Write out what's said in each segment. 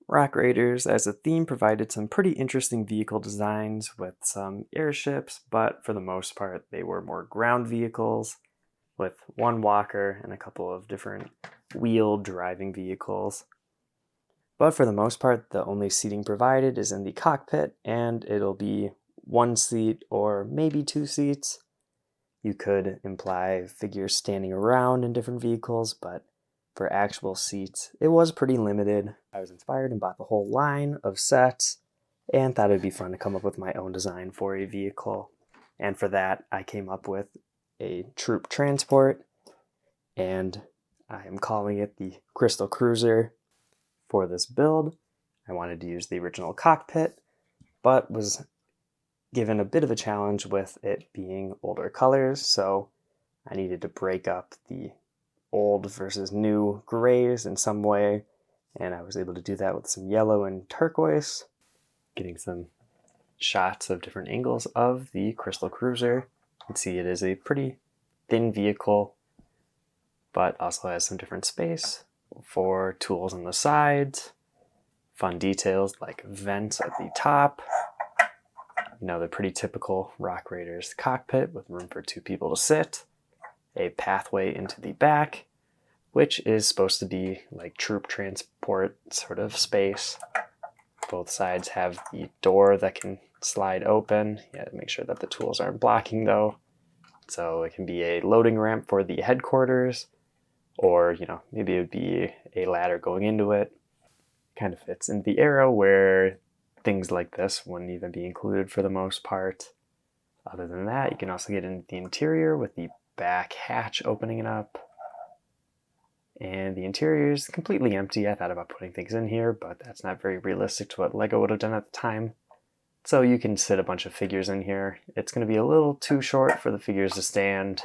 Rock Raiders as a theme provided some pretty interesting vehicle designs with some airships, but for the most part they were more ground vehicles with one walker and a couple of different wheeled driving vehicles. But for the most part, the only seating provided is in the cockpit, and it'll be one seat or maybe two seats. You could imply figures standing around in different vehicles, but for actual seats, it was pretty limited. I was inspired and bought the whole line of sets and thought it'd be fun to come up with my own design for a vehicle. And for that, I came up with a troop transport, and I am calling it the Crystal Cruiser. For this build, I wanted to use the original cockpit, but was given a bit of a challenge with it being older colors, so I needed to break up the old versus new grays in some way, and I was able to do that with some yellow and turquoise, getting some shots of different angles of the Crystal Cruiser. You can see it is a pretty thin vehicle, but also has some different space for tools on the sides, fun details like vents at the top. The pretty typical Rock Raiders cockpit with room for two people to sit, a pathway into the back, which is supposed to be like troop transport sort of space. Both sides have the door that can slide open. You have to make sure that the tools aren't blocking though. So it can be a loading ramp for the headquarters, or maybe it would be a ladder going into it. Kind of fits in the era where things like this wouldn't even be included for the most part. Other than that, you can also get into the interior with the back hatch opening it up. And the interior is completely empty. I thought about putting things in here, but that's not very realistic to what LEGO would have done at the time. So you can sit a bunch of figures in here. It's going to be a little too short for the figures to stand,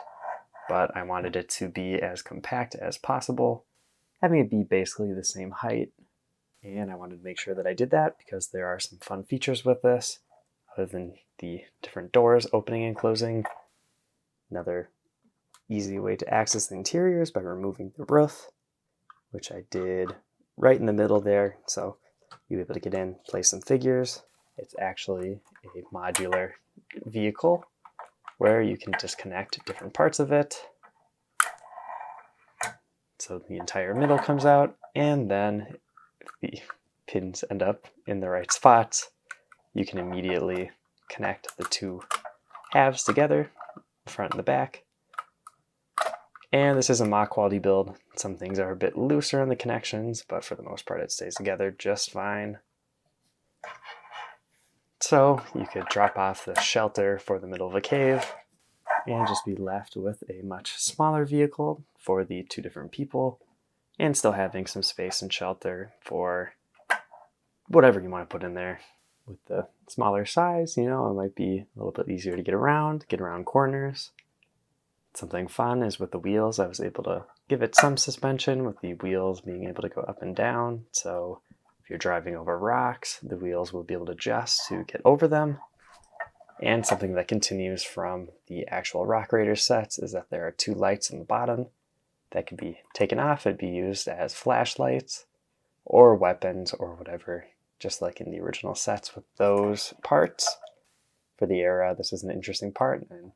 but I wanted it to be as compact as possible, having it be basically the same height. And I wanted to make sure that I did that because there are some fun features with this, other than the different doors opening and closing. Another easy way to access the interior is by removing the roof, which I did right in the middle there, so you'll be able to get in, place some figures. It's actually a modular vehicle where you can disconnect different parts of it. So the entire middle comes out, and then if the pins end up in the right spots, you can immediately connect the two halves together, the front and the back. And this is a mock quality build. Some things are a bit looser in the connections, but for the most part it stays together just fine. So you could drop off the shelter for the middle of a cave and just be left with a much smaller vehicle for the two different people, and still having some space and shelter for whatever you want to put in there. With the smaller size, it might be a little bit easier to get around corners. Something fun is with the wheels, I was able to give it some suspension with the wheels being able to go up and down. So if you're driving over rocks, the wheels will be able to adjust to get over them. And something that continues from the actual Rock Raider sets is that there are two lights on the bottom that can be taken off and be used as flashlights or weapons or whatever, just like in the original sets with those parts. For the era, this is an interesting part, and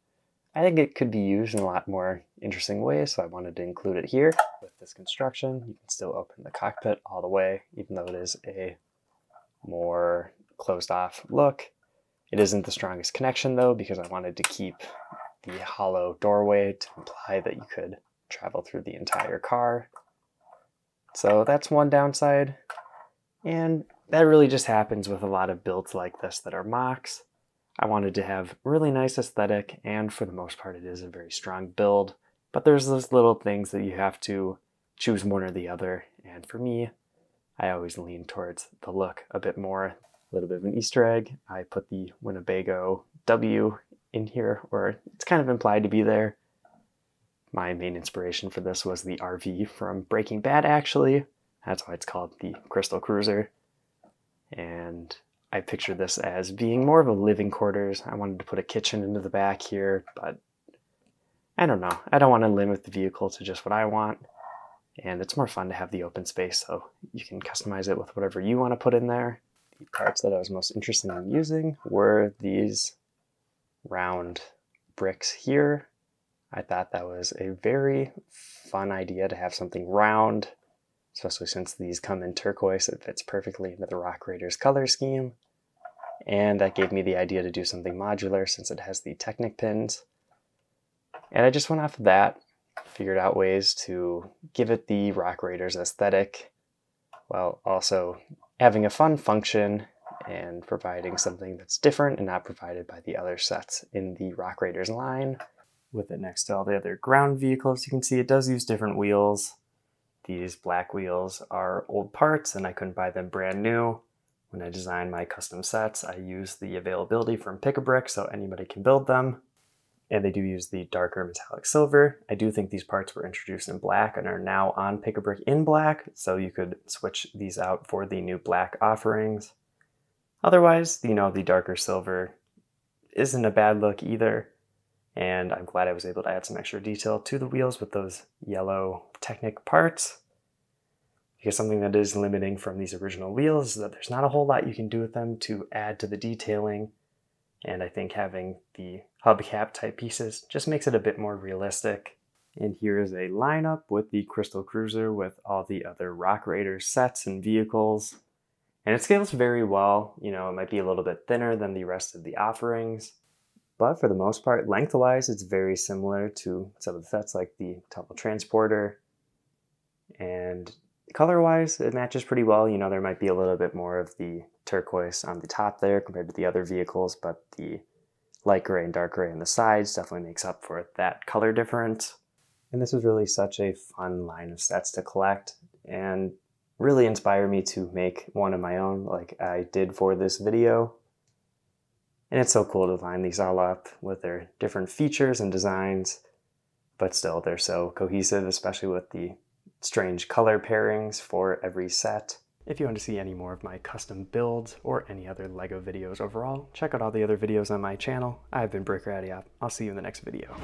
I think it could be used in a lot more interesting ways, so I wanted to include it here. With this construction, you can still open the cockpit all the way, even though it is a more closed-off look. It isn't the strongest connection, though, because I wanted to keep the hollow doorway to imply that you could travel through the entire car. So that's one downside, and that really just happens with a lot of builds like this that are mocks. I wanted to have really nice aesthetic, and for the most part it is a very strong build, but there's those little things that you have to choose one or the other, and for me, I always lean towards the look a bit more. A little bit of an Easter egg, I put the Winnebago W in here, or it's kind of implied to be there. My main inspiration for this was the RV from Breaking Bad, actually. That's why it's called the Crystal Cruiser. And I pictured this as being more of a living quarters. I wanted to put a kitchen into the back here, but I don't know. I don't want to limit the vehicle to just what I want. And it's more fun to have the open space, so you can customize it with whatever you want to put in there. The parts that I was most interested in using were these round bricks here. I thought that was a very fun idea to have something round, especially since these come in turquoise. It fits perfectly into the Rock Raiders color scheme. And that gave me the idea to do something modular since it has the Technic pins. And I just went off of that, figured out ways to give it the Rock Raiders aesthetic while also having a fun function and providing something that's different and not provided by the other sets in the Rock Raiders line. With it next to all the other ground vehicles, you can see it does use different wheels. These black wheels are old parts and I couldn't buy them brand new. When I design my custom sets, I use the availability from Pick-a-Brick so anybody can build them. And they do use the darker metallic silver. I do think these parts were introduced in black and are now on Pick-a-Brick in black, so you could switch these out for the new black offerings. Otherwise, the darker silver isn't a bad look either, and I'm glad I was able to add some extra detail to the wheels with those yellow Technic parts. Because something that is limiting from these original wheels is that there's not a whole lot you can do with them to add to the detailing. And I think having the hubcap type pieces just makes it a bit more realistic. And here is a lineup with the Crystal Cruiser with all the other Rock Raiders sets and vehicles. And it scales very well. It might be a little bit thinner than the rest of the offerings. But for the most part, lengthwise, it's very similar to some of the sets like the Temple Transporter. And color-wise, it matches pretty well. There might be a little bit more of the turquoise on the top there compared to the other vehicles, but the light gray and dark gray on the sides definitely makes up for that color difference. And this was really such a fun line of sets to collect and really inspired me to make one of my own like I did for this video. And it's so cool to line these all up with their different features and designs, but still they're so cohesive, especially with the strange color pairings for every set. If you want to see any more of my custom builds or any other LEGO videos overall, check out all the other videos on my channel. I've been Brick Ratty Up. I'll see you in the next video.